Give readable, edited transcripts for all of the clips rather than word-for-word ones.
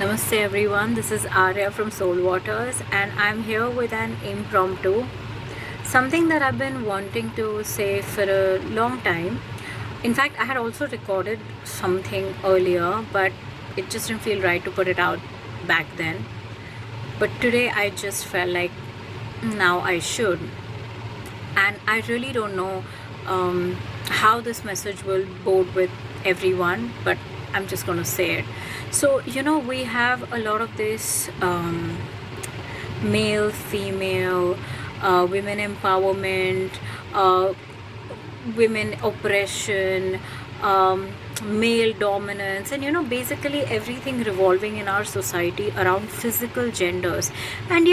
Namaste everyone, this is Arya from Soul Waters and I'm here with an impromptu. Something that I've been wanting to say for a long time. In fact, I had also recorded something earlier, but it just didn't feel right to put it out back then. But today I just felt like now I should. And I really don't know how this message will bode with everyone, but I'm just going to say it. So, we have a lot of this male, female, women empowerment, women oppression, male dominance, and basically everything revolving in our society around physical genders. And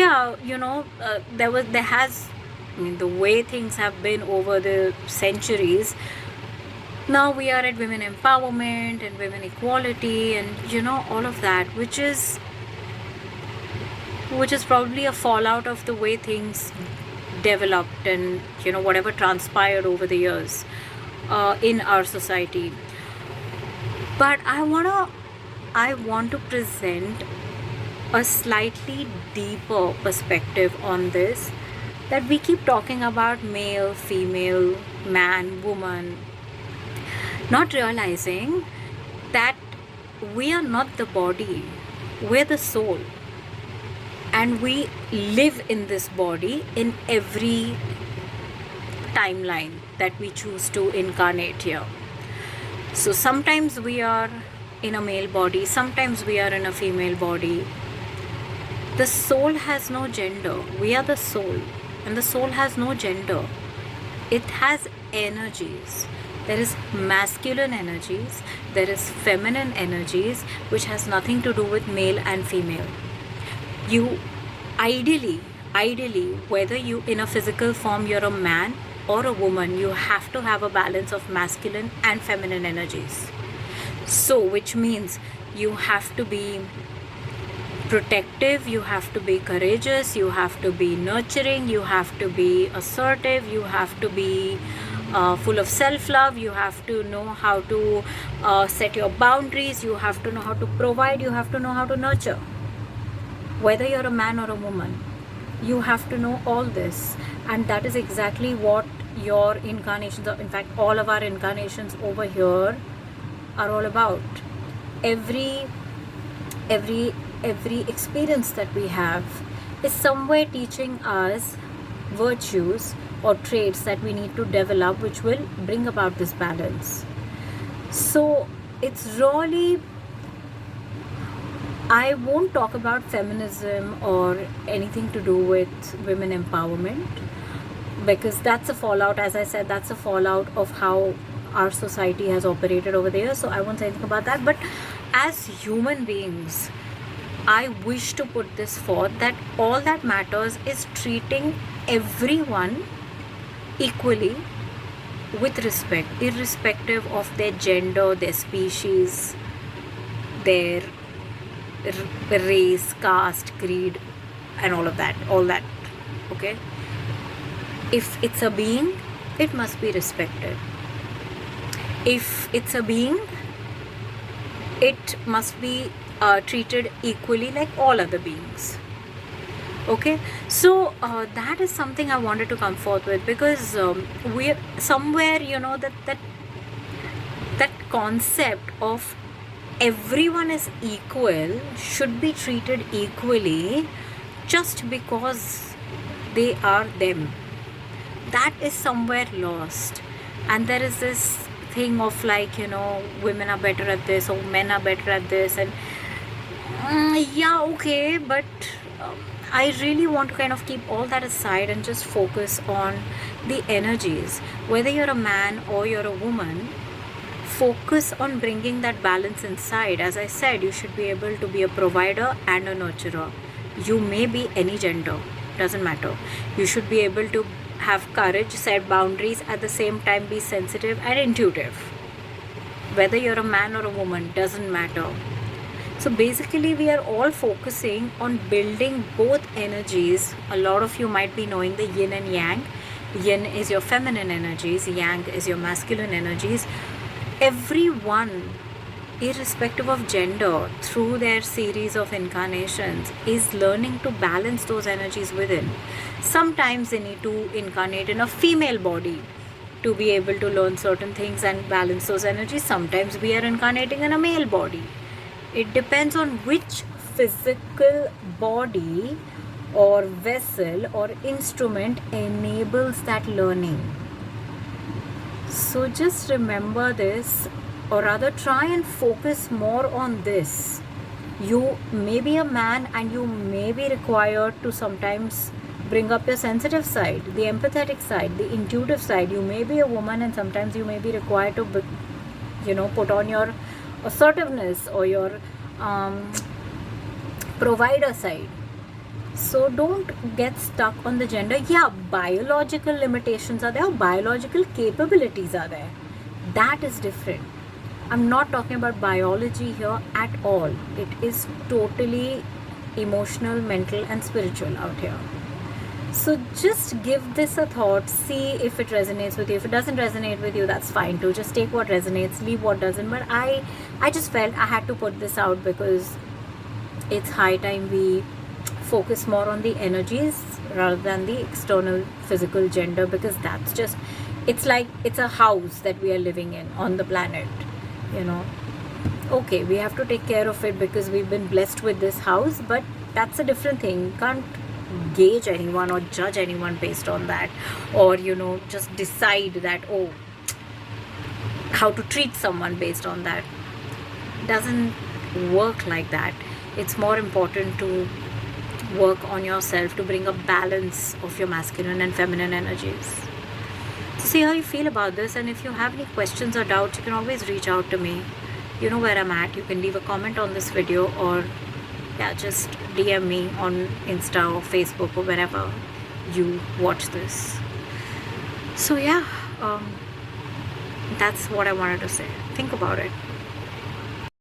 the way things have been over the centuries. Now we are at women empowerment and women equality and all of that, which is probably a fallout of the way things developed and whatever transpired over the years in our society. But I want to present a slightly deeper perspective on this, that we keep talking about male, female, man, woman, not realizing that we are not the body, we're the soul, and we live in this body in every timeline that we choose to incarnate here. So sometimes we are in a male body, sometimes we are in a female body. The soul has no gender. We are the soul, and the soul has no gender. It has energies. There is masculine energies, there is feminine energies, which has nothing to do with male and female. You ideally, whether you in a physical form you're a man or a woman, you have to have a balance of masculine and feminine energies. So which means you have to be protective, you have to be courageous, you have to be nurturing, you have to be assertive, you have to be full of self-love, you have to know how to set your boundaries, you have to know how to provide, you have to know how to nurture. Whether you're a man or a woman, you have to know all this, and that is exactly what your incarnations are. In fact, all of our incarnations over here are all about. Every experience that we have is somewhere teaching us virtues or traits that we need to develop, which will bring about this balance. So it's really, I won't talk about feminism or anything to do with women empowerment, because that's a fallout, as I said, that's a fallout of how our society has operated over the years. So I won't say anything about that. But as human beings, I wish to put this forth, that all that matters is treating everyone equally with respect, irrespective of their gender, their species, their race, caste, creed, and all that. Okay? If it's a being, it must be respected. If it's a being, it must be treated equally like all other beings. Okay, so that is something I wanted to come forth with, because we're somewhere, that concept of everyone is equal, should be treated equally just because they are them. That is somewhere lost, and there is this thing of like, women are better at this or men are better at this, and yeah, okay, but I really want to kind of keep all that aside and just focus on the energies. Whether you're a man or you're a woman, focus on bringing that balance inside. As I said, you should be able to be a provider and a nurturer. You may be any gender, doesn't matter. You should be able to have courage, set boundaries, at the same time be sensitive and intuitive. Whether you're a man or a woman, doesn't matter. So basically we are all focusing on building both energies. A lot of you might be knowing the yin and yang. Yin is your feminine energies, yang is your masculine energies. Everyone irrespective of gender, through their series of incarnations, is learning to balance those energies within. Sometimes they need to incarnate in a female body to be able to learn certain things and balance those energies. Sometimes we are incarnating in a male body. It depends on which physical body or vessel or instrument enables that learning. So just remember this, or rather try and focus more on this. You may be a man and you may be required to sometimes bring up your sensitive side, the empathetic side, the intuitive side. You may be a woman and sometimes you may be required to put on your assertiveness or your provider side. So don't get stuck on the gender. Yeah, biological limitations are there, biological capabilities are there. That is different. I'm not talking about biology here at all. It is totally emotional, mental and spiritual out here. So just give this a thought, see if it resonates with you. If it doesn't resonate with you, that's fine too. Just take what resonates, leave what doesn't. But I just felt I had to put this out because it's high time we focus more on the energies rather than the external physical gender, because that's just, it's like it's a house that we are living in on the planet. Okay, we have to take care of it because we've been blessed with this house, but that's a different thing. You can't gauge anyone or judge anyone based on that, or just decide that, oh, how to treat someone based on that. It doesn't work like that. It's more important to work on yourself to bring a balance of your masculine and feminine energies. So see how you feel about this, and if you have any questions or doubts, you can always reach out to me. You know where I'm at. You can leave a comment on this video, or just DM me on Insta or Facebook or wherever you watch this. So that's what I wanted to say. Think about it.